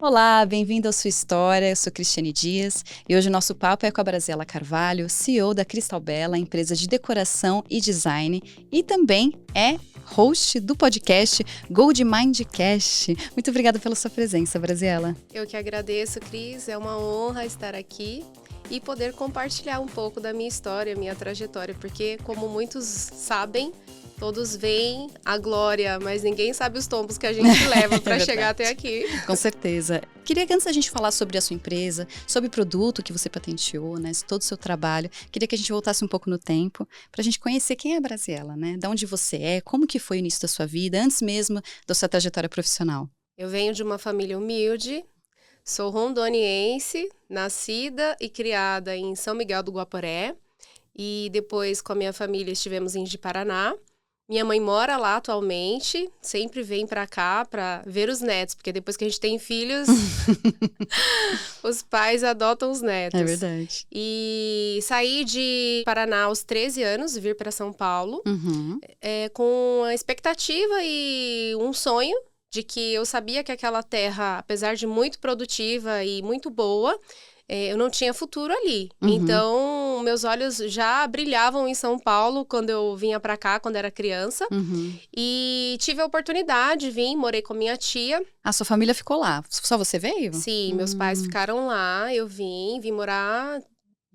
Olá, bem-vindo à sua história. Eu sou Cristiane Dias e hoje o nosso papo é com a Braziela Carvalho, CEO da Cristal Bela, empresa de decoração e design, e também é host do podcast Gold Mindcast. Muito obrigada pela sua presença, Braziela. Eu que agradeço, Cris. É uma honra estar aqui e poder compartilhar um pouco da minha história, minha trajetória, porque, como muitos sabem, todos veem a glória, mas ninguém sabe os tombos que a gente leva para chegar até aqui. Com certeza. Queria que antes da gente falar sobre a sua empresa, sobre o produto que você patenteou, né, todo o seu trabalho, queria que a gente voltasse um pouco no tempo para a gente conhecer quem é a Braziela, né? De onde você é, como que foi o início da sua vida, antes mesmo da sua trajetória profissional. Eu venho de uma família humilde, sou rondoniense, nascida e criada em São Miguel do Guaporé, e depois com a minha família estivemos em Ji-Paraná. Minha mãe mora lá atualmente, sempre vem pra cá pra ver os netos, porque depois que a gente tem filhos, os pais adotam os netos. É verdade. E saí de Paraná aos 13 anos, vir para São Paulo, com a expectativa e um sonho de que eu sabia que aquela terra, apesar de muito produtiva e muito boa, eu não tinha futuro ali. Então, meus olhos já brilhavam em São Paulo quando eu vinha pra cá, quando era criança. E tive a oportunidade, morei com minha tia. A sua família ficou lá? Só você veio? Sim, meus pais ficaram lá, eu vim morar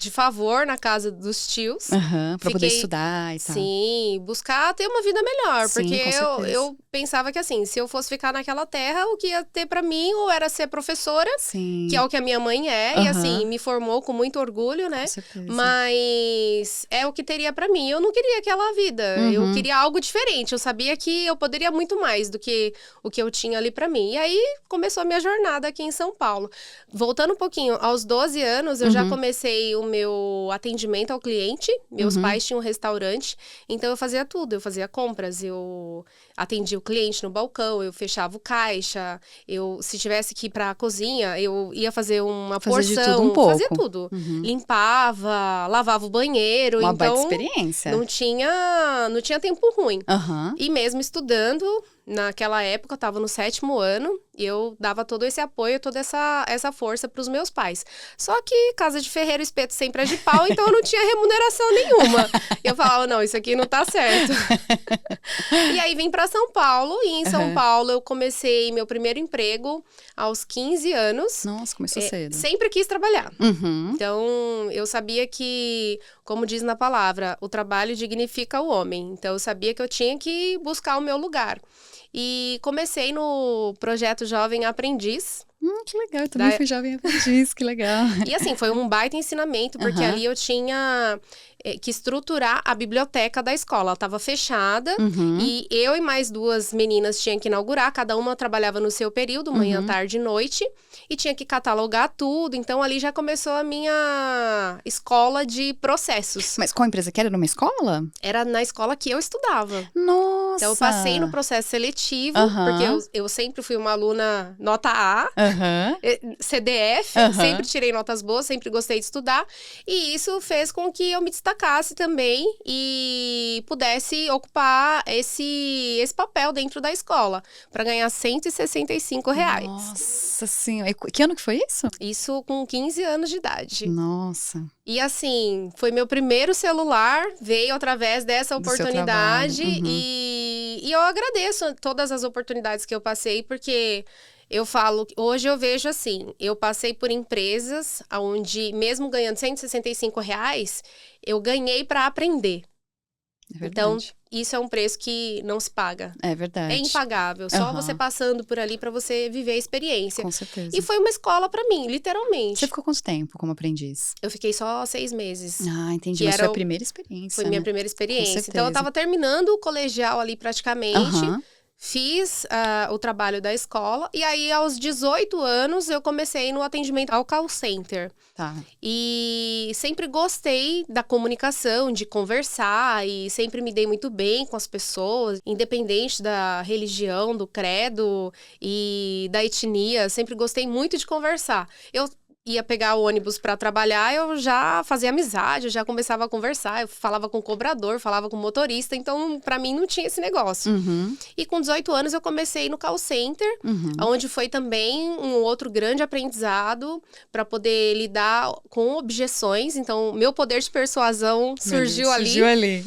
de favor na casa dos tios. Pra poder estudar e tal. Sim, buscar ter uma vida melhor. Sim, porque com eu pensava que assim, se eu fosse ficar naquela terra, o que ia ter pra mim ou era ser professora, Sim. que é o que a minha mãe é, e assim, me formou com muito orgulho, né? Com certeza. Mas é o que teria pra mim. Eu não queria aquela vida, eu queria algo diferente. Eu sabia que eu poderia muito mais do que o que eu tinha ali pra mim. E aí começou a minha jornada aqui em São Paulo. Voltando um pouquinho, aos 12 anos, eu já comecei o meu atendimento ao cliente. Meus pais tinham um restaurante, então eu fazia tudo. Eu fazia compras, eu atendia o cliente no balcão, eu fechava o caixa, se tivesse que ir pra cozinha, eu ia fazer uma porção. De tudo um pouco. Fazia tudo. Limpava, lavava o banheiro. Uma então, baita experiência. Não tinha tempo ruim. E mesmo estudando, naquela época eu estava no 7º ano, e eu dava todo esse apoio, toda essa força para os meus pais. Só que casa de ferreiro, espeto sempre é de pau, então eu não tinha remuneração nenhuma. Eu falava, não, isso aqui não tá certo. E aí vim para São Paulo, e em São Paulo eu comecei meu primeiro emprego aos 15 anos. Nossa, começou cedo. Sempre quis trabalhar. Então, eu sabia que, como diz na palavra, o trabalho dignifica o homem. Então, eu sabia que eu tinha que buscar o meu lugar. E comecei no projeto Jovem Aprendiz. Que legal, eu também fui jovem aprendiz, que legal. E assim, foi um baita ensinamento, porque ali eu tinha que estruturar a biblioteca da escola. Ela estava fechada e eu e mais 2 meninas tinham que inaugurar. Cada uma trabalhava no seu período, manhã, tarde e noite. E tinha que catalogar tudo. Então, ali já começou a minha escola de processos. Mas qual empresa que era? Numa escola? Era na escola que eu estudava. Nossa! Então, eu passei no processo seletivo, porque eu sempre fui uma aluna nota A, CDF, sempre tirei notas boas, sempre gostei de estudar. E isso fez com que eu me destacasse também e pudesse ocupar esse papel dentro da escola, para ganhar R$165. Nossa senhora! Que ano que foi isso? Isso com 15 anos de idade. Nossa! E assim, foi meu primeiro celular, veio através dessa oportunidade. E eu agradeço todas as oportunidades que eu passei, porque eu falo, hoje eu vejo assim, eu passei por empresas onde, mesmo ganhando R$165, eu ganhei para aprender. É verdade. Então, isso é um preço que não se paga. É verdade. É impagável. Só você passando por ali para você viver a experiência. Com certeza. E foi uma escola para mim, literalmente. Você ficou quanto tempo como aprendiz? Eu fiquei só 6 meses. Ah, entendi. Mas foi a primeira experiência, Foi minha primeira experiência. Então, eu tava terminando o colegial ali praticamente. Fiz o trabalho da escola. E aí, aos 18 anos, eu comecei no atendimento ao call center. Tá. E sempre gostei da comunicação, de conversar. E sempre me dei muito bem com as pessoas. Independente da religião, do credo e da etnia. Sempre gostei muito de conversar. ia pegar o ônibus para trabalhar, eu já fazia amizade, eu já começava a conversar, eu falava com o cobrador, falava com o motorista, então para mim não tinha esse negócio. E com 18 anos eu comecei no call center, onde foi também um outro grande aprendizado para poder lidar com objeções. Então, meu poder de persuasão surgiu ali. Surgiu ali.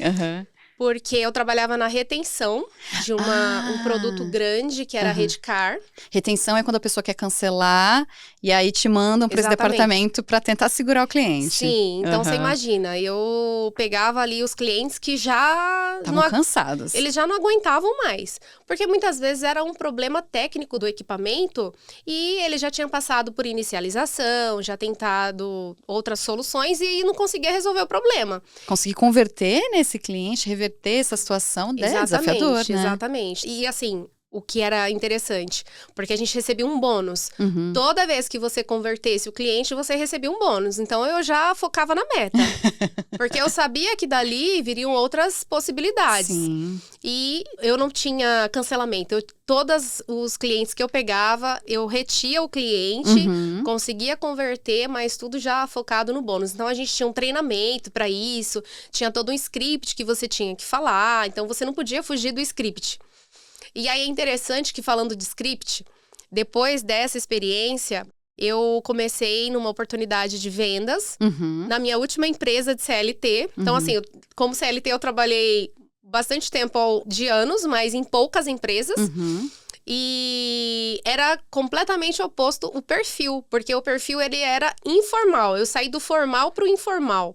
Porque eu trabalhava na retenção de um produto grande, que era a Redcar. Retenção é quando a pessoa quer cancelar e aí te mandam para esse departamento para tentar segurar o cliente. Sim, então você imagina, eu pegava ali os clientes que já... Estavam cansados. Eles já não aguentavam mais. Porque muitas vezes era um problema técnico do equipamento e ele já tinha passado por inicialização, já tentado outras soluções e não conseguia resolver o problema. Conseguir converter nesse cliente, reverter essa situação é desafiador, né? Exatamente. E assim, o que era interessante, porque a gente recebia um bônus. Toda vez que você convertesse o cliente, você recebia um bônus. Então, eu já focava na meta. Porque eu sabia que dali viriam outras possibilidades. Sim. E eu não tinha cancelamento. Todos os clientes que eu pegava, eu retia o cliente, conseguia converter, mas tudo já focado no bônus. Então, a gente tinha um treinamento para isso, tinha todo um script que você tinha que falar. Então, você não podia fugir do script. E aí é interessante que, falando de script, depois dessa experiência, eu comecei numa oportunidade de vendas na minha última empresa de CLT. Então, assim, como CLT eu trabalhei bastante tempo de anos, mas em poucas empresas. E era completamente oposto o perfil, porque o perfil ele era informal. Eu saí do formal pro informal.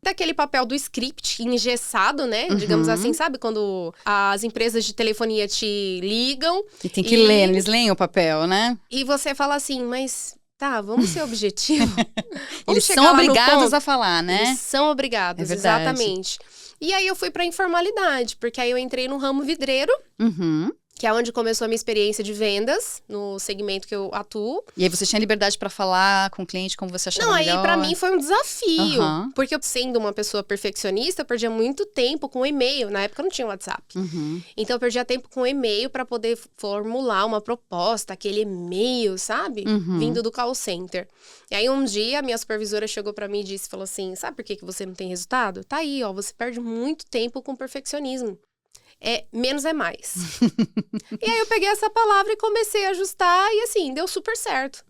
Daquele papel do script engessado, né? Digamos assim, sabe? Quando as empresas de telefonia te ligam. E tem que ler, eles leem o papel, né? E você fala assim, mas tá, vamos ser objetivo. Eles são obrigados a falar, né? Eles são obrigados, exatamente. E aí eu fui pra informalidade, porque aí eu entrei no ramo vidreiro. Que é onde começou a minha experiência de vendas, no segmento que eu atuo. E aí você tinha liberdade pra falar com o cliente como você achava melhor? Não, aí pra mim foi um desafio. Porque eu, sendo uma pessoa perfeccionista, eu perdia muito tempo com e-mail. Na época não tinha WhatsApp. Então eu perdia tempo com e-mail pra poder formular uma proposta, aquele e-mail, sabe? Vindo do call center. E aí um dia a minha supervisora chegou pra mim e falou assim, sabe por que você não tem resultado? Tá aí, ó, você perde muito tempo com perfeccionismo. Menos é mais. E aí eu peguei essa palavra e comecei a ajustar e assim, deu super certo.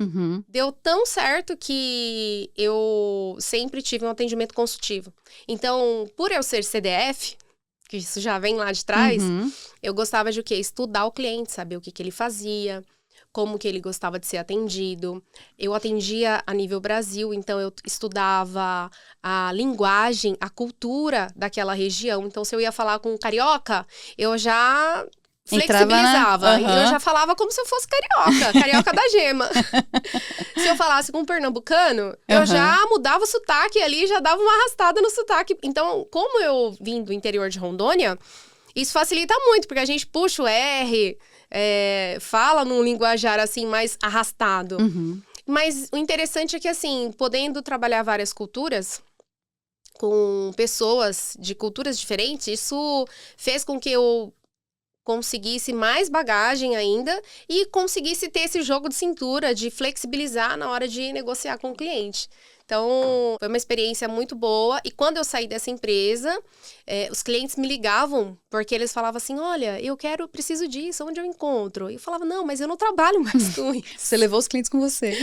Deu tão certo que eu sempre tive um atendimento consultivo. Então, por eu ser CDF, que isso já vem lá de trás, eu gostava de o quê? Estudar o cliente, saber o que ele fazia, como que ele gostava de ser atendido. Eu atendia a nível Brasil, então eu estudava a linguagem, a cultura daquela região. Então, se eu ia falar com um carioca, eu já flexibilizava. Eu já falava como se eu fosse carioca da gema. Se eu falasse com um pernambucano, eu já mudava o sotaque ali, já dava uma arrastada no sotaque. Então, como eu vim do interior de Rondônia, isso facilita muito, porque a gente puxa o R... fala num linguajar assim mais arrastado. Mas o interessante é que assim, podendo trabalhar várias culturas com pessoas de culturas diferentes, isso fez com que eu conseguisse mais bagagem ainda e conseguisse ter esse jogo de cintura, de flexibilizar na hora de negociar com o cliente. Então, foi uma experiência muito boa. E quando eu saí dessa empresa, os clientes me ligavam, porque eles falavam assim, olha, preciso disso, onde eu encontro? E eu falava, não, mas eu não trabalho mais com isso. Você levou os clientes com você.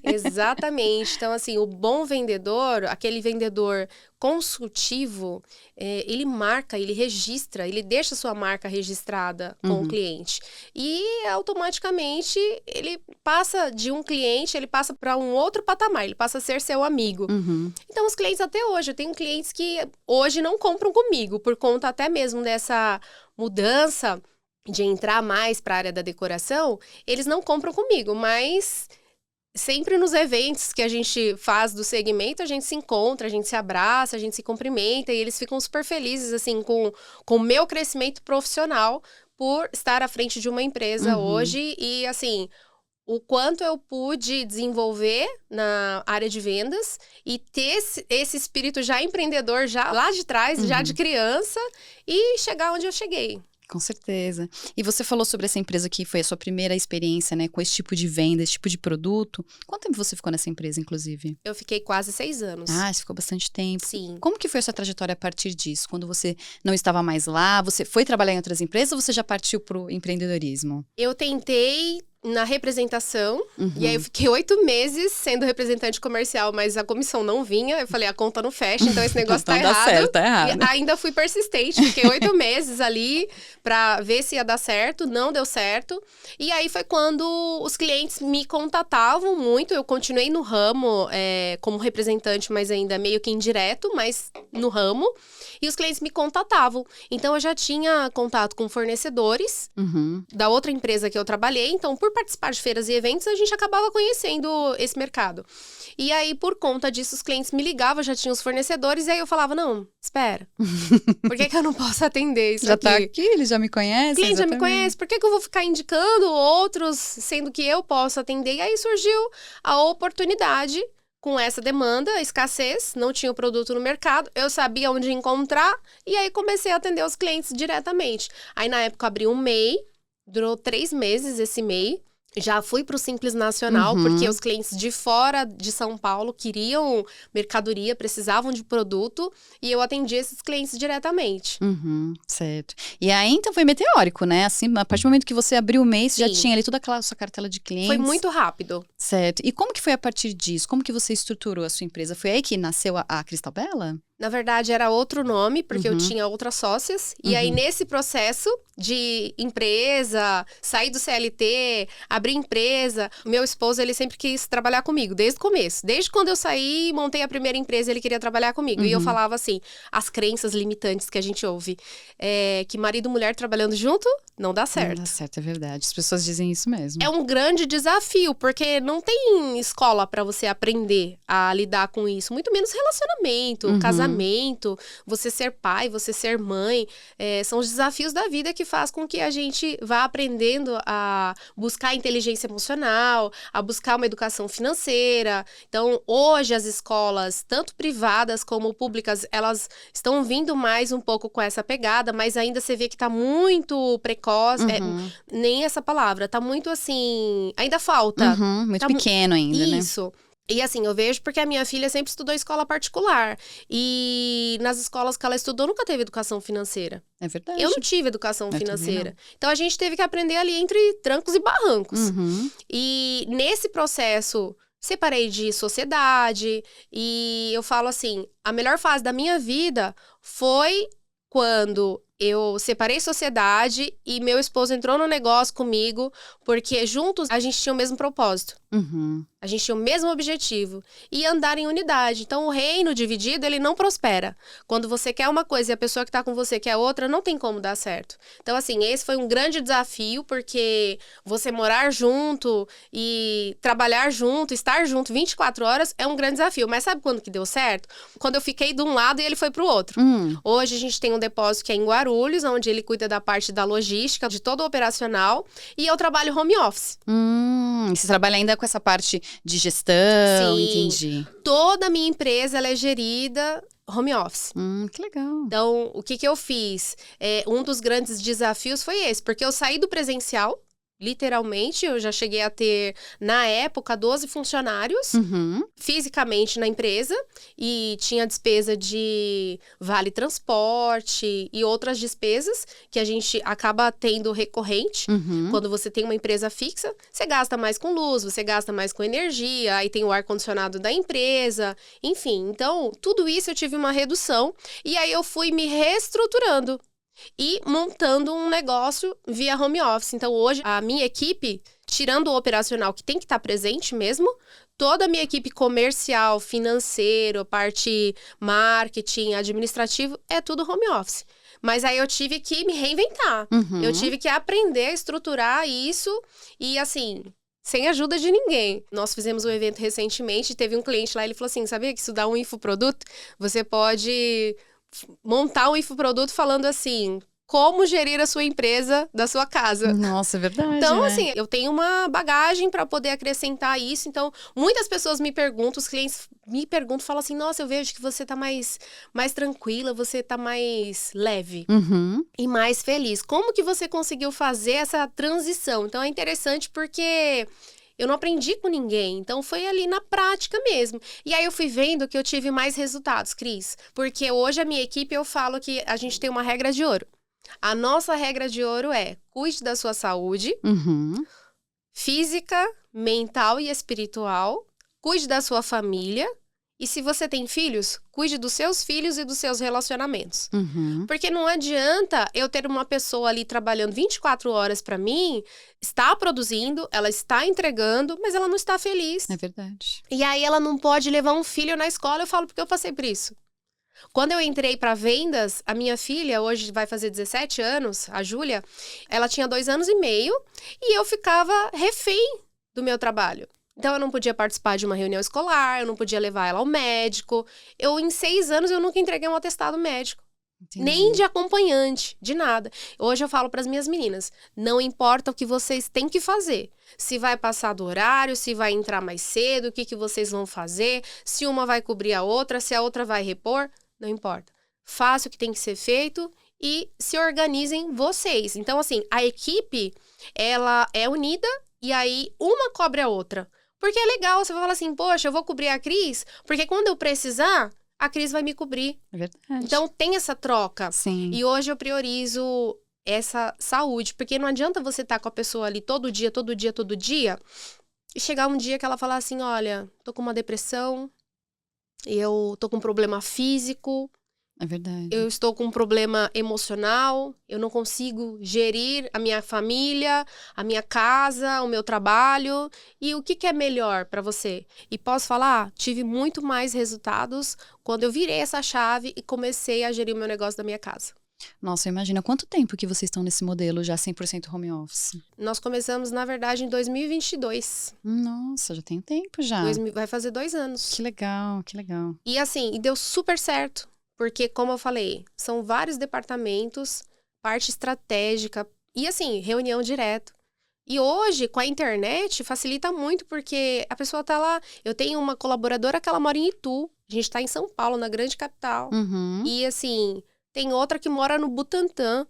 Exatamente. Então, assim, o bom vendedor, aquele vendedor consultivo, ele marca, ele registra, ele deixa sua marca registrada com o cliente. E, automaticamente, ele passa de um cliente, ele passa para um outro patamar, ele passa a ser seu amigo. Então, os clientes até hoje, eu tenho clientes que hoje não compram comigo, por conta até mesmo dessa mudança de entrar mais para a área da decoração, eles não compram comigo, mas sempre nos eventos que a gente faz do segmento, a gente se encontra, a gente se abraça, a gente se cumprimenta e eles ficam super felizes, assim, com o meu crescimento profissional por estar à frente de uma empresa hoje e, assim, o quanto eu pude desenvolver na área de vendas e ter esse espírito já empreendedor, já lá de trás, já de criança, e chegar onde eu cheguei. Com certeza. E você falou sobre essa empresa que foi a sua primeira experiência, né, com esse tipo de venda, esse tipo de produto. Quanto tempo você ficou nessa empresa, inclusive? Eu fiquei quase 6 anos. Ah, você ficou bastante tempo. Sim. Como que foi a sua trajetória a partir disso? Quando você não estava mais lá, você foi trabalhar em outras empresas ou você já partiu para o empreendedorismo? Eu tentei na representação, e aí eu fiquei 8 meses sendo representante comercial, mas a comissão não vinha. Eu falei, a conta não fecha, então esse negócio Então tá dá errado. certo, tá errado. E ainda fui persistente, fiquei 8 meses ali pra ver se ia dar certo, não deu certo. E aí foi quando os clientes me contatavam muito, eu continuei no ramo como representante, mas ainda meio que indireto, mas no ramo. E os clientes me contatavam. Então, eu já tinha contato com fornecedores da outra empresa que eu trabalhei. Então, por participar de feiras e eventos, a gente acabava conhecendo esse mercado. E aí, por conta disso, os clientes me ligavam, já tinha os fornecedores. E aí, eu falava, não, espera. Por que eu não posso atender isso já aqui? Já tá aqui, ele já me conhece. O cliente já me conhece. Por que eu vou ficar indicando outros, sendo que eu posso atender? E aí, surgiu a oportunidade. Com essa demanda, escassez, não tinha o produto no mercado, eu sabia onde encontrar e aí comecei a atender os clientes diretamente. Aí na época abri um MEI, durou 3 meses esse MEI. Já fui para o Simples Nacional, porque os clientes de fora de São Paulo queriam mercadoria, precisavam de produto, e eu atendi esses clientes diretamente. Certo. E aí, então, foi meteórico, né? Assim, a partir do momento que você abriu o mês, já tinha ali toda aquela sua cartela de clientes. Foi muito rápido. Certo. E como que foi a partir disso? Como que você estruturou a sua empresa? Foi aí que nasceu a Cristal Bela? Na verdade, era outro nome, porque eu tinha outras sócias. E aí, nesse processo de empresa, sair do CLT, abrir empresa, meu esposo, ele sempre quis trabalhar comigo, desde o começo. Desde quando eu saí e montei a primeira empresa, ele queria trabalhar comigo. E eu falava assim, as crenças limitantes que a gente ouve, que marido e mulher trabalhando junto, não dá certo. Não dá certo, é verdade. As pessoas dizem isso mesmo. É um grande desafio, porque não tem escola para você aprender a lidar com isso. Muito menos relacionamento, casamento, você ser pai, você ser mãe. São os desafios da vida que faz com que a gente vá aprendendo a buscar inteligência emocional, a buscar uma educação financeira. Então, hoje as escolas, tanto privadas como públicas, elas estão vindo mais um pouco com essa pegada, mas ainda você vê que está muito precoce. Nem essa palavra, tá muito assim, ainda falta. Muito pequeno ainda, né? Isso. E assim, eu vejo porque a minha filha sempre estudou escola particular. E nas escolas que ela estudou, nunca teve educação financeira. É verdade. Eu não tive educação financeira. Então, a gente teve que aprender ali entre trancos e barrancos. E nesse processo, separei de sociedade. E eu falo assim, a melhor fase da minha vida foi quando eu separei sociedade e meu esposo entrou no negócio comigo, porque juntos a gente tinha o mesmo propósito. A gente tinha o mesmo objetivo. E andar em unidade. Então, o reino dividido, ele não prospera. Quando você quer uma coisa e a pessoa que tá com você quer outra, não tem como dar certo. Então, assim, esse foi um grande desafio, porque você morar junto e trabalhar junto, estar junto 24 horas é um grande desafio. Mas sabe quando que deu certo? Quando eu fiquei de um lado e ele foi pro outro. Hoje, a gente tem um depósito que é em Guarulhos, onde ele cuida da parte da logística, de todo o operacional. E eu trabalho home office. Você trabalha ainda com essa parte de gestão, Sim. entendi. Toda a minha empresa, ela é gerida home office. Que legal. Então, o que eu fiz? Um dos grandes desafios foi esse, porque eu saí do presencial, literalmente, eu já cheguei a ter, na época, 12 funcionários, fisicamente na empresa, e tinha despesa de vale transporte e outras despesas que a gente acaba tendo recorrente. Quando você tem uma empresa fixa, você gasta mais com luz, você gasta mais com energia, aí tem o ar-condicionado da empresa, enfim. Então, tudo isso eu tive uma redução, e aí eu fui me reestruturando e montando um negócio via home office. Então, hoje, a minha equipe, tirando o operacional, que tem que estar presente mesmo, toda a minha equipe comercial, financeiro, parte marketing, administrativo, é tudo home office. Mas aí eu tive que me reinventar. Eu tive que aprender a estruturar isso e, assim, sem ajuda de ninguém. Nós fizemos um evento recentemente, teve um cliente lá, ele falou assim, sabia que isso dá um infoproduto? Você pode montar um infoproduto falando assim, como gerir a sua empresa da sua casa. Nossa, é verdade. Então, né? assim, eu tenho uma bagagem para poder acrescentar isso. Então, muitas pessoas me perguntam, os clientes me perguntam, falam assim, nossa, eu vejo que você tá mais tranquila, você tá mais leve e mais feliz. Como que você conseguiu fazer essa transição? Então, é interessante porque eu não aprendi com ninguém, então foi ali na prática mesmo. E aí eu fui vendo que eu tive mais resultados, Cris. Porque hoje a minha equipe, eu falo que a gente tem uma regra de ouro. A nossa regra de ouro é: cuide da sua saúde física, mental e espiritual, cuide da sua família e, se você tem filhos, cuide dos seus filhos e dos seus relacionamentos. Porque não adianta eu ter uma pessoa ali trabalhando 24 horas para mim, está produzindo, ela está entregando, mas ela não está feliz. É verdade. E aí ela não pode levar um filho na escola, eu falo porque eu passei por isso. Quando eu entrei para vendas, a minha filha, hoje vai fazer 17 anos, a Júlia, ela tinha 2 anos e meio e eu ficava refém do meu trabalho. Então, eu não podia participar de uma reunião escolar, eu não podia levar ela ao médico. Em 6 anos, eu nunca entreguei um atestado médico. Entendi. Nem de acompanhante, de nada. Hoje eu falo para as minhas meninas, não importa o que vocês têm que fazer. Se vai passar do horário, se vai entrar mais cedo, o que vocês vão fazer, se uma vai cobrir a outra, se a outra vai repor. Não importa. Faça o que tem que ser feito e se organizem vocês. Então, assim, a equipe, ela é unida e aí uma cobre a outra. Porque é legal, você vai falar assim, poxa, eu vou cobrir a Cris, porque quando eu precisar, a Cris vai me cobrir. É verdade. Então, tem essa troca. Sim. E hoje eu priorizo essa saúde, porque não adianta você estar com a pessoa ali todo dia, e chegar um dia que ela falar assim, olha, tô com uma depressão, eu tô com um problema físico. É verdade. Eu estou com um problema emocional, eu não consigo gerir a minha família, a minha casa, o meu trabalho. E o que é melhor para você? E posso falar, tive muito mais resultados quando eu virei essa chave e comecei a gerir o meu negócio da minha casa. Nossa, imagina quanto tempo que vocês estão nesse modelo já 100% home office? Nós começamos, na verdade, em 2022. Nossa, já tem tempo já. Vai fazer 2 anos. Que legal, que legal. E assim, deu super certo. Porque, como eu falei, são vários departamentos, parte estratégica e, assim, reunião direto. E hoje, com a internet, facilita muito porque a pessoa tá lá. Eu tenho uma colaboradora que ela mora em Itu. A gente tá em São Paulo, na grande capital. E, assim, tem outra que mora no Butantã.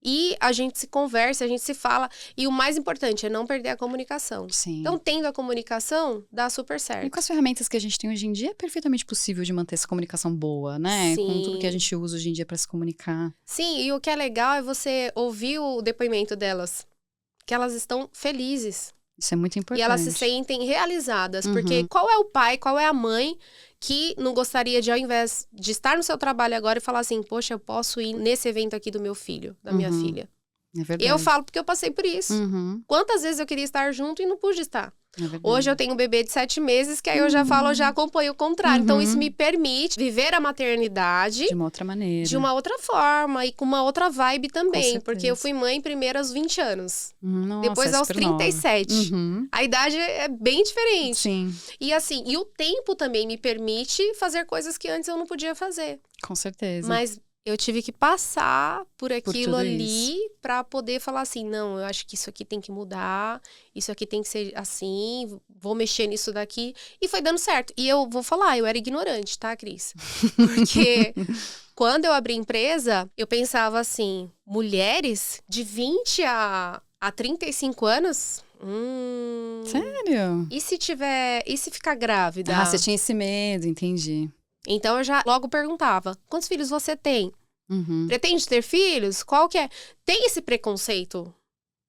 E a gente se conversa, a gente se fala. E o mais importante é não perder a comunicação. Sim. Então, tendo a comunicação, dá super certo. E com as ferramentas que a gente tem hoje em dia, é perfeitamente possível de manter essa comunicação boa, né? Sim. Com tudo que a gente usa hoje em dia para se comunicar. Sim, e o que é legal é você ouvir o depoimento delas. Que elas estão felizes. Isso é muito importante. E elas se sentem realizadas. Porque qual é o pai, qual é a mãe que não gostaria de, ao invés de estar no seu trabalho agora e falar assim, poxa, eu posso ir nesse evento aqui do meu filho, da minha filha. É verdade. Eu falo porque eu passei por isso. Quantas vezes eu queria estar junto e não pude estar. Hoje eu tenho um bebê de 7 meses, que aí eu já falo, eu já acompanho o contrário. Então isso me permite viver a maternidade de uma outra maneira. De uma outra forma e com uma outra vibe também. Com porque eu fui mãe primeiro aos 20 anos. Nossa, depois aos 37. A idade é bem diferente. Sim. E assim, e o tempo também me permite fazer coisas que antes eu não podia fazer. Com certeza. Mas eu tive que passar por aquilo ali isso. pra poder falar assim, não, eu acho que isso aqui tem que mudar, isso aqui tem que ser assim, vou mexer nisso daqui. E foi dando certo. E eu vou falar, eu era ignorante, tá, Cris? Porque quando eu abri a empresa, eu pensava assim, mulheres de 20 a 35 anos... Sério? E se ficar grávida? Ah, você tinha esse medo, entendi. Então eu já logo perguntava, quantos filhos você tem? Pretende ter filhos? Qual que é? Tem esse preconceito?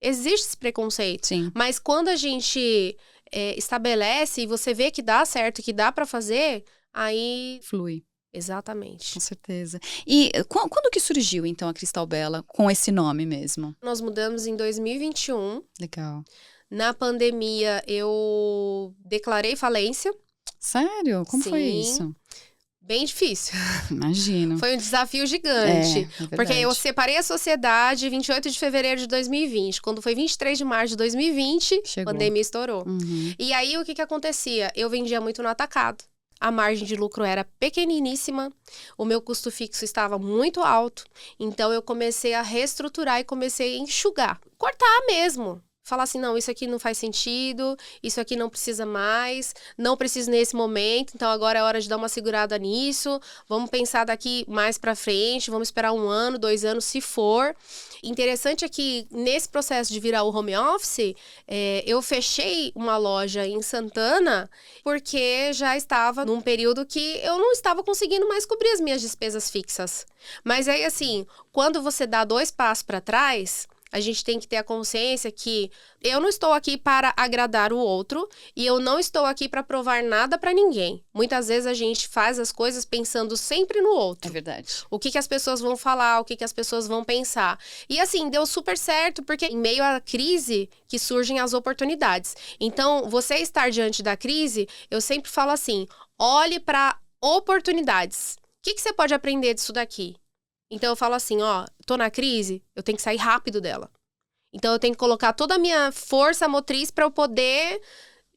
Existe esse preconceito. Sim. Mas quando a gente estabelece e você vê que dá certo, que dá pra fazer, aí... Flui. Exatamente. Com certeza. E quando que surgiu, então, a Cristal Bela com esse nome mesmo? Nós mudamos em 2021. Legal. Na pandemia, eu declarei falência. Sério? Como foi isso? Bem difícil. Imagino. Foi um desafio gigante. É porque eu separei a sociedade 28 de fevereiro de 2020. Quando foi 23 de março de 2020, a pandemia estourou. E aí, o que acontecia? Eu vendia muito no atacado. a margem de lucro era pequeniníssima, o meu custo fixo estava muito alto, então eu comecei a reestruturar e comecei a enxugar, cortar mesmo. Falar assim, não, isso aqui não faz sentido, isso aqui não precisa mais, não preciso nesse momento, então agora é hora de dar uma segurada nisso, vamos pensar daqui mais pra frente, vamos esperar 1 ano, 2 anos, se for. Interessante é que nesse processo de virar o home office, eu fechei uma loja em Santana porque já estava num período que eu não estava conseguindo mais cobrir as minhas despesas fixas. Mas aí, assim, quando você dá 2 passos para trás, a gente tem que ter a consciência que eu não estou aqui para agradar o outro e eu não estou aqui para provar nada para ninguém. Muitas vezes a gente faz as coisas pensando sempre no outro. É verdade. O que as pessoas vão falar, o que as pessoas vão pensar. E assim, deu super certo, porque em meio à crise que surgem as oportunidades. Então, você estar diante da crise, eu sempre falo assim, olhe para oportunidades. O que você pode aprender disso daqui? Então, eu falo assim, tô na crise, eu tenho que sair rápido dela. Então, eu tenho que colocar toda a minha força motriz para eu poder,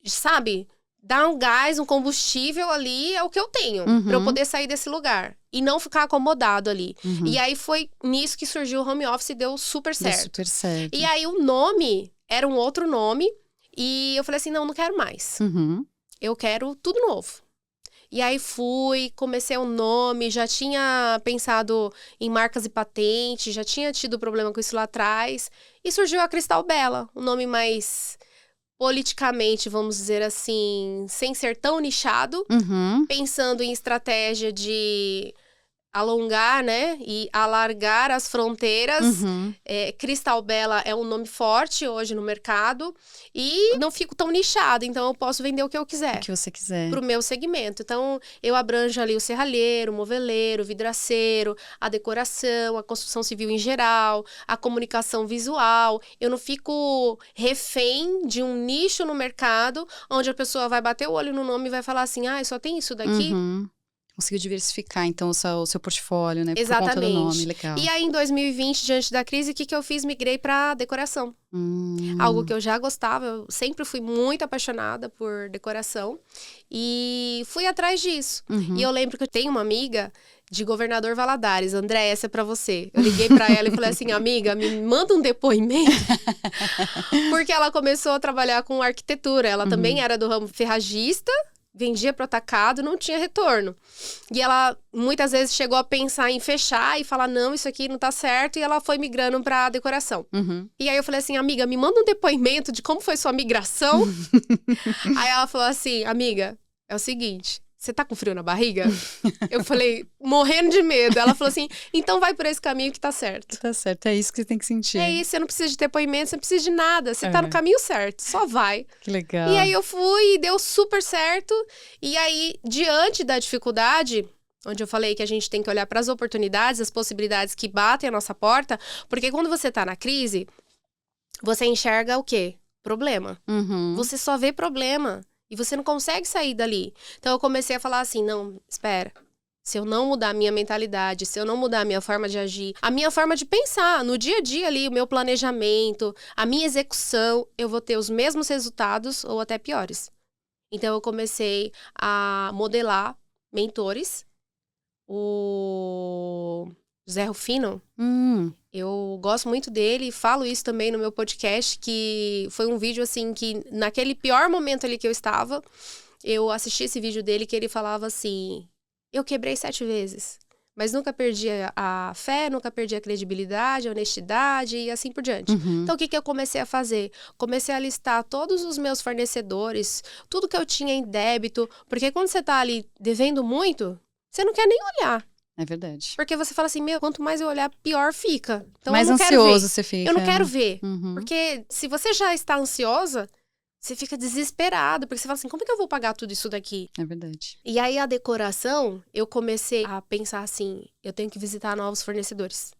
sabe, dar um gás, um combustível ali, é o que eu tenho. Para eu poder sair desse lugar. E não ficar acomodado ali. E aí, foi nisso que surgiu o home office e deu super certo. Deu super certo. E aí, o nome era um outro nome. E eu falei assim, não quero mais. Eu quero tudo novo. E aí comecei o nome, já tinha pensado em marcas e patentes, já tinha tido problema com isso lá atrás. E surgiu a Cristal Bela, um nome mais politicamente, vamos dizer assim, sem ser tão nichado. Pensando em estratégia de alongar, né, e alargar as fronteiras. Cristal Bela é um nome forte hoje no mercado e não fico tão nichado, então eu posso vender o que eu quiser. O que você quiser. Pro meu segmento. Então, eu abranjo ali o serralheiro, o moveleiro, o vidraceiro, a decoração, a construção civil em geral, a comunicação visual. Eu não fico refém de um nicho no mercado, onde a pessoa vai bater o olho no nome e vai falar assim, só tem isso daqui? Conseguiu diversificar, então, o seu portfórfolio, né? Exatamente. Por conta do nome, legal. E aí, em 2020, diante da crise, o que eu fiz? Migrei para decoração. Algo que eu já gostava, eu sempre fui muito apaixonada por decoração. E fui atrás disso. E eu lembro que eu tenho uma amiga de Governador Valadares, André, essa é pra você. Eu liguei pra ela e falei assim, amiga, me manda um depoimento. Porque ela começou a trabalhar com arquitetura. Ela também era do ramo ferragista, vendia pro atacado, não tinha retorno. E ela, muitas vezes, chegou a pensar em fechar e falar, não, isso aqui não tá certo. E ela foi migrando pra decoração. E aí eu falei assim, amiga, me manda um depoimento de como foi sua migração. Aí ela falou assim, amiga, é o seguinte, você tá com frio na barriga? Eu falei, morrendo de medo. Ela falou assim, então vai por esse caminho que tá certo. Tá certo, é isso que você tem que sentir. É isso, você não precisa de depoimento, você não precisa de nada. Você tá no caminho certo, só vai. Que legal. E aí eu fui e deu super certo. E aí, diante da dificuldade, onde eu falei que a gente tem que olhar para as oportunidades, as possibilidades que batem a nossa porta, porque quando você tá na crise, você enxerga o quê? Problema. Você só vê problema. E você não consegue sair dali. Então, eu comecei a falar assim, não, espera. Se eu não mudar a minha mentalidade, se eu não mudar a minha forma de agir, a minha forma de pensar, no dia a dia ali, o meu planejamento, a minha execução, eu vou ter os mesmos resultados ou até piores. Então, eu comecei a modelar mentores. O Zé Rufino, eu gosto muito dele, falo isso também no meu podcast, que foi um vídeo assim que naquele pior momento ali que eu estava, eu assisti esse vídeo dele que ele falava assim, eu quebrei 7 vezes, mas nunca perdi a fé, nunca perdi a credibilidade, a honestidade e assim por diante. Então, o que eu comecei a fazer? Comecei a listar todos os meus fornecedores, tudo que eu tinha em débito, porque quando você tá ali devendo muito, você não quer nem olhar. É verdade. Porque você fala assim, quanto mais eu olhar, pior fica. Então, mais eu não ansioso quero ver. você fica. Eu não quero ver. Porque se você já está ansiosa, você fica desesperado. Porque você fala assim, como é que eu vou pagar tudo isso daqui? É verdade. E aí, a decoração, eu comecei a pensar assim, eu tenho que visitar novos fornecedores.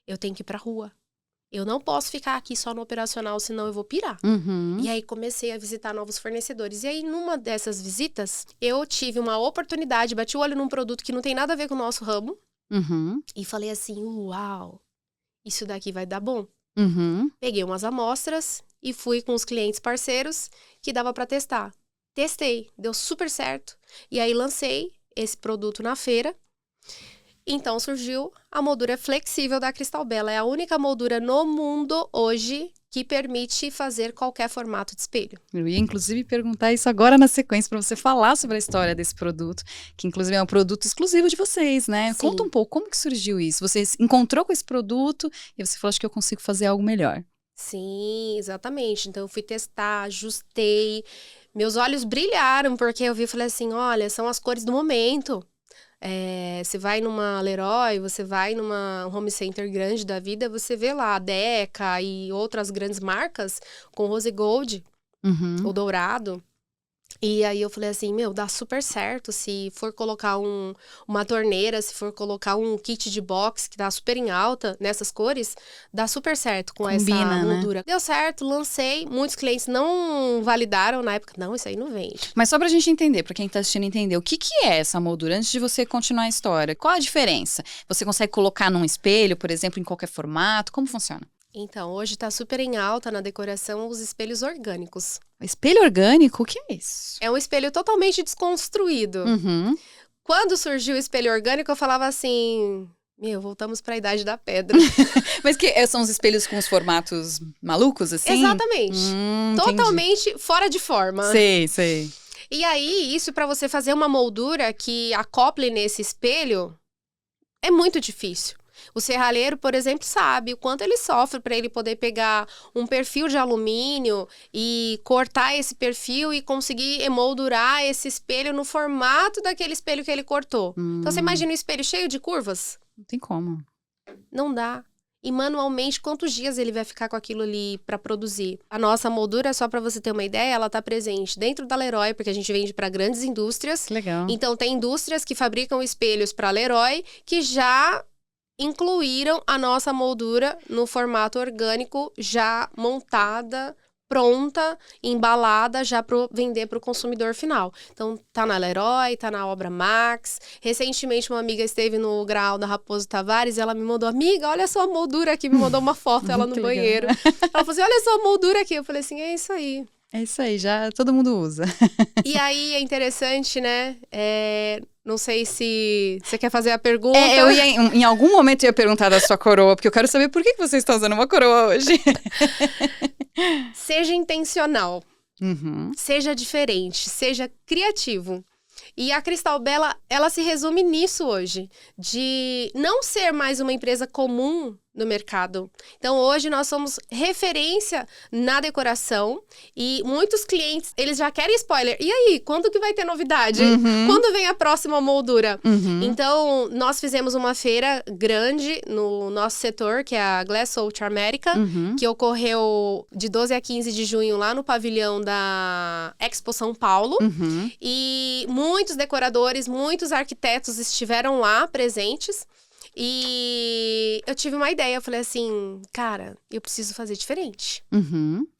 Eu tenho que ir pra rua. Eu não posso ficar aqui só no operacional, senão eu vou pirar. E aí, comecei a visitar novos fornecedores. E aí, numa dessas visitas, eu tive uma oportunidade, bati o olho num produto que não tem nada a ver com o nosso ramo. E falei assim, uau, isso daqui vai dar bom. Peguei umas amostras e fui com os clientes parceiros que dava pra testar. Testei, deu super certo. E aí lancei esse produto na feira. Então surgiu a moldura flexível da Cristal Bela. É a única moldura no mundo hoje que permite fazer qualquer formato de espelho. Eu ia, inclusive, perguntar isso agora na sequência, para você falar sobre a história desse produto, que, inclusive, é um produto exclusivo de vocês, né? Sim. Conta um pouco, como que surgiu isso? Você encontrou com esse produto e você falou, acho que eu consigo fazer algo melhor. Sim, exatamente. Então, eu fui testar, ajustei. Meus olhos brilharam, porque eu vi e falei assim, olha, são as cores do momento. Você vai numa Leroy, você vai numa home center grande da vida, você vê lá a Deca e outras grandes marcas com rose gold, o dourado. E aí eu falei assim, dá super certo se for colocar uma torneira, se for colocar um kit de box que tá super em alta nessas cores, dá super certo com essa moldura. Né? Deu certo, lancei, muitos clientes não validaram na época, não, isso aí não vende. Mas só pra gente entender, pra quem tá assistindo entender, o que é essa moldura antes de você continuar a história? Qual a diferença? Você consegue colocar num espelho, por exemplo, em qualquer formato? Como funciona? Então, hoje tá super em alta na decoração os espelhos orgânicos. Espelho orgânico? O que é isso? É um espelho totalmente desconstruído. Quando surgiu o espelho orgânico, eu falava assim... voltamos pra Idade da Pedra. Mas que são os espelhos com os formatos malucos, assim? Exatamente. Totalmente entendi. Fora de forma. Sei. E aí, isso pra você fazer uma moldura que acople nesse espelho, é muito difícil. O serralheiro, por exemplo, sabe o quanto ele sofre para ele poder pegar um perfil de alumínio e cortar esse perfil e conseguir emoldurar esse espelho no formato daquele espelho que ele cortou. Então, você imagina um espelho cheio de curvas? Não tem como. Não dá. E manualmente, quantos dias ele vai ficar com aquilo ali para produzir? A nossa moldura, só para você ter uma ideia, ela tá presente dentro da Leroy, porque a gente vende para grandes indústrias. Legal. Então, tem indústrias que fabricam espelhos para Leroy que já incluíram a nossa moldura no formato orgânico, já montada, pronta, embalada, já para vender para o consumidor final. Então, tá na Leroy, tá na Obra Max. Recentemente, uma amiga esteve no Graal da Raposo Tavares e ela me mandou, amiga, olha só a moldura aqui, me mandou uma foto, ela no banheiro. Ela falou assim, olha só a moldura aqui. Eu falei assim, é isso aí. É isso aí, já todo mundo usa. E aí, é interessante, né? Não sei se você quer fazer a pergunta. Em algum momento eu ia perguntar da sua coroa, porque eu quero saber por que você está usando uma coroa hoje. Seja intencional. Seja diferente, seja criativo. E a Cristal Bela, ela se resume nisso hoje. De não ser mais uma empresa comum no mercado. Então, hoje nós somos referência na decoração e muitos clientes, eles já querem spoiler. E aí, quando que vai ter novidade? Quando vem a próxima moldura? Então, nós fizemos uma feira grande no nosso setor, que é a Glass Ultra America, que ocorreu de 12 a 15 de junho lá no pavilhão da Expo São Paulo. E muitos decoradores, muitos arquitetos estiveram lá presentes. E eu tive uma ideia, eu falei assim, cara, eu preciso fazer diferente.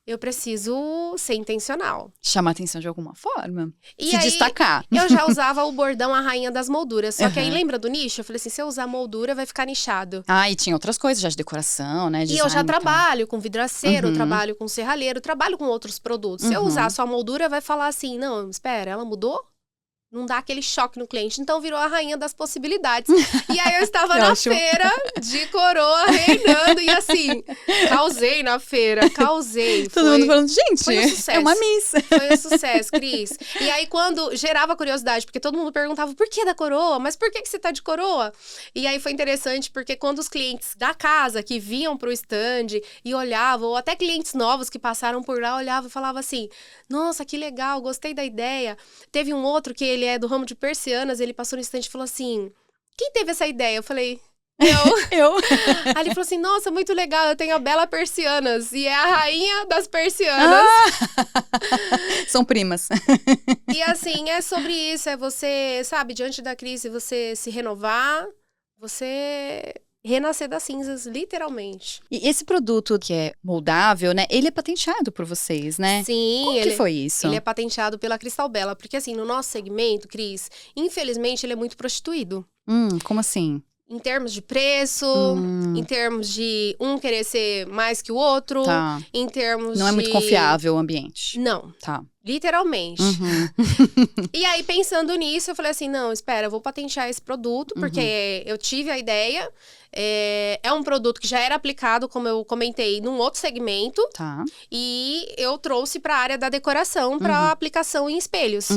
Eu preciso ser intencional. Chamar atenção de alguma forma. E se aí, destacar. Eu já usava o bordão A Rainha das Molduras. Só que aí, lembra do nicho? Eu falei assim, se eu usar moldura, vai ficar nichado. E tinha outras coisas já de decoração, né? Design, e eu já trabalho com vidraceiro, trabalho com serralheiro, trabalho com outros produtos. Se eu usar só a moldura, vai falar assim, não, espera, ela mudou? Não dá aquele choque no cliente. Então, virou a rainha das possibilidades. E aí, eu estava na feira de coroa, reinando. E assim, causei na feira, causei. Todo mundo falando, gente, foi um sucesso. É uma miss. Foi um sucesso, Cris. E aí, quando gerava curiosidade, porque todo mundo perguntava, por que da coroa? Mas por que você tá de coroa? E aí, foi interessante, porque quando os clientes da casa, que vinham pro stand e olhavam, ou até clientes novos que passaram por lá, olhavam e falavam assim, nossa, que legal, gostei da ideia. Teve um outro que ele é do ramo de persianas, ele passou no estande e falou assim, quem teve essa ideia? Eu falei, eu. Aí ele falou assim, nossa, muito legal, eu tenho a Bela Persianas, e é a rainha das persianas. São primas. E assim, é sobre isso, é você, sabe, diante da crise, você se renovar, você renascer das cinzas, literalmente. E esse produto que é moldável, né? Ele é patenteado por vocês, né? Sim. Como que foi isso? Ele é patenteado pela Cristal Bela. Porque assim, no nosso segmento, Cris, infelizmente ele é muito prostituído. Como assim? Em termos de preço, em termos de um querer ser mais que o outro, em termos Não é muito confiável o ambiente. Não. Tá. Literalmente. Uhum. E aí, pensando nisso, eu falei assim, não, espera, eu vou patentear esse produto, porque eu tive a ideia. É um produto que já era aplicado, como eu comentei, num outro segmento. Tá. E eu trouxe para a área da decoração, para aplicação em espelhos.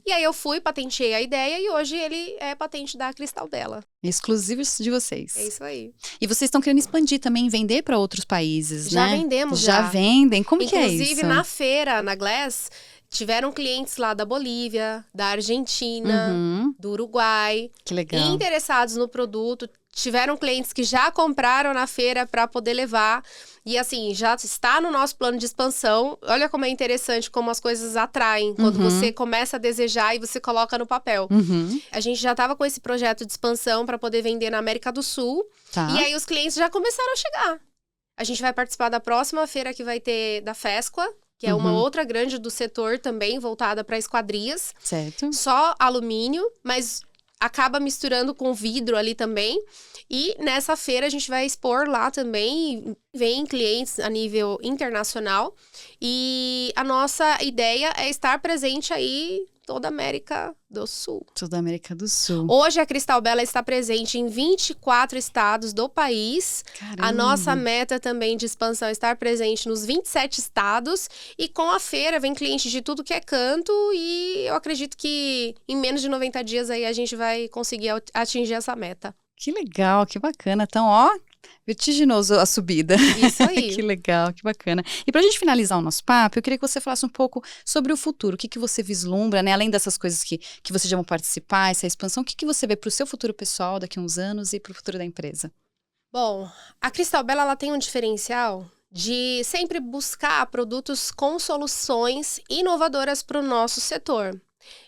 E aí eu fui, patenteei a ideia e hoje ele é patente da Cristal Bela. Exclusivos de vocês. É isso aí. E vocês estão querendo expandir também, vender para outros países, Já né? vendemos, Já vendem? Como que é isso? Inclusive, na feira, na Glass, tiveram clientes lá da Bolívia, da Argentina, do Uruguai. Que legal. Interessados no produto. Tiveram clientes que já compraram na feira para poder levar. E assim, já está no nosso plano de expansão. Olha como é interessante como as coisas atraem. Quando você começa a desejar e você coloca no papel. A gente já estava com esse projeto de expansão para poder vender na América do Sul. Tá. E aí os clientes já começaram a chegar. A gente vai participar da próxima feira que vai ter da Fesqua, que é uma outra grande do setor também, voltada para esquadrias. Certo. Só alumínio, mas acaba misturando com vidro ali também. E nessa feira a gente vai expor lá também, vem clientes a nível internacional. E a nossa ideia é estar presente aí toda a América do Sul. Toda a América do Sul. Hoje a Cristal Bela está presente em 24 estados do país. Caramba. A nossa meta também de expansão é estar presente nos 27 estados. E com a feira vem clientes de tudo que é canto. E eu acredito que em menos de 90 dias aí a gente vai conseguir atingir essa meta. Que legal, que bacana. Então, ó, vertiginoso a subida. Isso aí. Que legal, que bacana. E pra gente finalizar o nosso papo, eu queria que você falasse um pouco sobre o futuro. O que você vislumbra, né? Além dessas coisas que vocês já vão participar, essa expansão, o que você vê pro seu futuro pessoal daqui a uns anos e pro futuro da empresa? Bom, a Cristal Bela, ela tem um diferencial de sempre buscar produtos com soluções inovadoras para o nosso setor.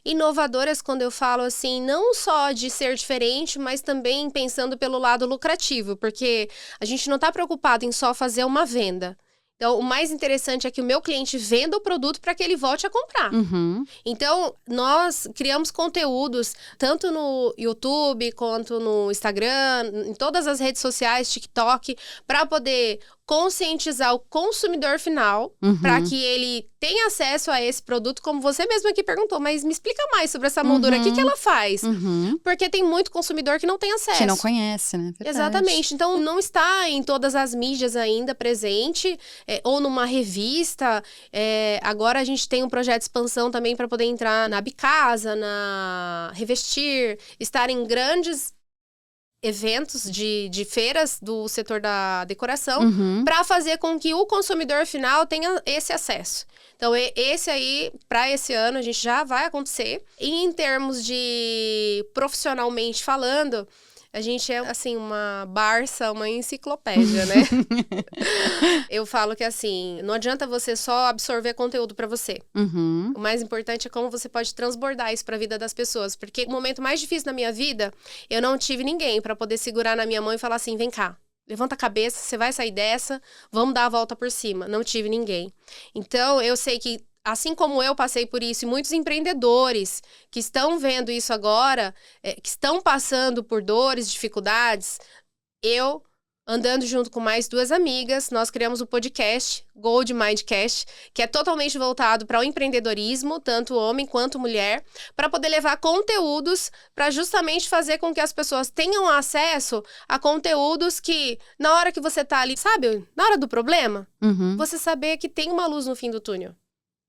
Inovadoras, quando eu falo assim, não só de ser diferente, mas também pensando pelo lado lucrativo, porque a gente não está preocupado em só fazer uma venda. Então, o mais interessante é que o meu cliente venda o produto para que ele volte a comprar. Então, nós criamos conteúdos, tanto no YouTube, quanto no Instagram, em todas as redes sociais, TikTok, para poder conscientizar o consumidor final, para que ele tenha acesso a esse produto, como você mesmo aqui perguntou, mas me explica mais sobre essa moldura, o que ela faz? Porque tem muito consumidor que não tem acesso. Que não conhece, né? Verdade. Exatamente, então não está em todas as mídias ainda presente, ou numa revista. Agora a gente tem um projeto de expansão também para poder entrar na Bicasa, na Revestir, estar em grandes eventos de feiras do setor da decoração, para fazer com que o consumidor final tenha esse acesso. Então, esse aí, para esse ano, a gente já vai acontecer. E em termos de profissionalmente falando, a gente é, assim, uma Barça, uma enciclopédia, né? Eu falo que, assim, não adianta você só absorver conteúdo para você. O mais importante é como você pode transbordar isso para a vida das pessoas. Porque o momento mais difícil na minha vida, eu não tive ninguém para poder segurar na minha mão e falar assim, vem cá. Levanta a cabeça, você vai sair dessa, vamos dar a volta por cima. Não tive ninguém. Então, eu sei que, assim como eu passei por isso, e muitos empreendedores que estão vendo isso agora, que estão passando por dores, dificuldades, eu, andando junto com mais 2 amigas, nós criamos o podcast Gold Mindcast, que é totalmente voltado para o empreendedorismo, tanto homem quanto mulher, para poder levar conteúdos para justamente fazer com que as pessoas tenham acesso a conteúdos que, na hora que você tá ali, sabe, na hora do problema, você saber que tem uma luz no fim do túnel.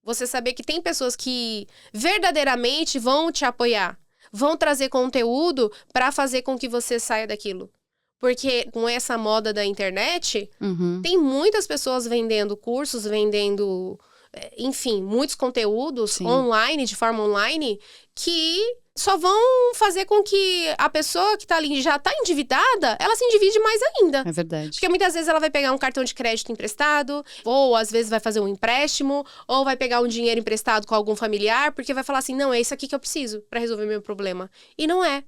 Você saber que tem pessoas que verdadeiramente vão te apoiar, vão trazer conteúdo para fazer com que você saia daquilo. Porque com essa moda da internet, tem muitas pessoas vendendo cursos, vendendo, enfim, muitos conteúdos online, de forma online, que só vão fazer com que a pessoa que tá ali já tá endividada, ela se endivide mais ainda. É verdade. Porque muitas vezes ela vai pegar um cartão de crédito emprestado, ou às vezes vai fazer um empréstimo, ou vai pegar um dinheiro emprestado com algum familiar, porque vai falar assim, não, é isso aqui que eu preciso para resolver meu problema. E não é.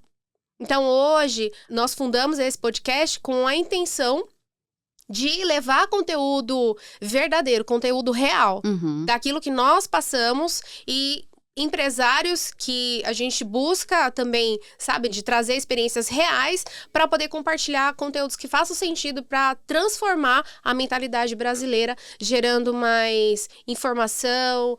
Então, hoje, nós fundamos esse podcast com a intenção de levar conteúdo verdadeiro, conteúdo real, daquilo que nós passamos e empresários que a gente busca também, sabe, de trazer experiências reais para poder compartilhar conteúdos que façam sentido para transformar a mentalidade brasileira, gerando mais informação,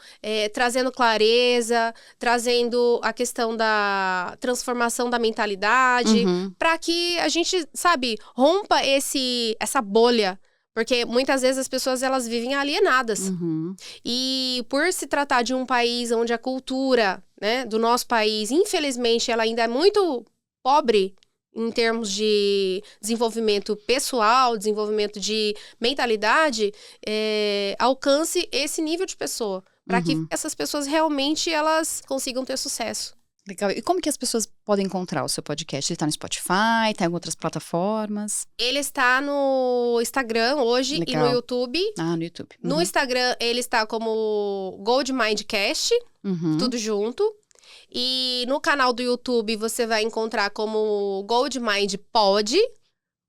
trazendo clareza, trazendo a questão da transformação da mentalidade, para que a gente, sabe, rompa essa bolha. Porque muitas vezes as pessoas, elas vivem alienadas. E por se tratar de um país onde a cultura, né, do nosso país, infelizmente, ela ainda é muito pobre em termos de desenvolvimento pessoal, desenvolvimento de mentalidade, alcance esse nível de pessoa. Para que essas pessoas realmente elas consigam ter sucesso. Legal. E como que as pessoas podem encontrar o seu podcast? Ele está no Spotify, está em outras plataformas? Ele está no Instagram hoje. Legal. E no YouTube. Ah, no YouTube. No Instagram, ele está como Gold Mindcast, tudo junto. E no canal do YouTube, você vai encontrar como Gold Mind Pod,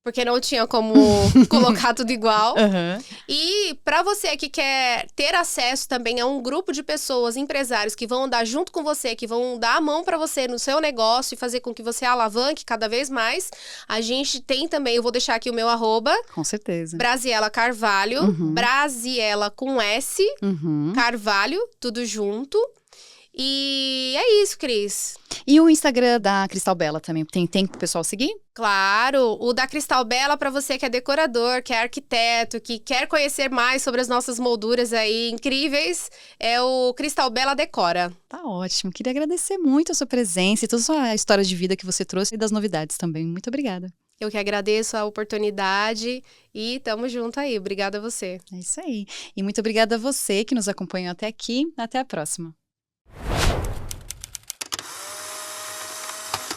porque não tinha como colocar tudo igual. E para você que quer ter acesso também a um grupo de pessoas, empresários, que vão andar junto com você, que vão dar a mão para você no seu negócio e fazer com que você alavanque cada vez mais, a gente tem também, eu vou deixar aqui o meu @. Com certeza. Braziela Carvalho, Braziela com S, Carvalho, tudo junto. E é isso, Cris. E o Instagram da Cristal Bela também, tem pro pessoal seguir? Claro, o da Cristal Bela, para você que é decorador, que é arquiteto, que quer conhecer mais sobre as nossas molduras aí incríveis, é o Cristal Bela Decora. Tá ótimo, queria agradecer muito a sua presença e toda a sua história de vida que você trouxe e das novidades também. Muito obrigada. Eu que agradeço a oportunidade e tamo junto aí. Obrigada a você. É isso aí. E muito obrigada a você que nos acompanhou até aqui. Até a próxima.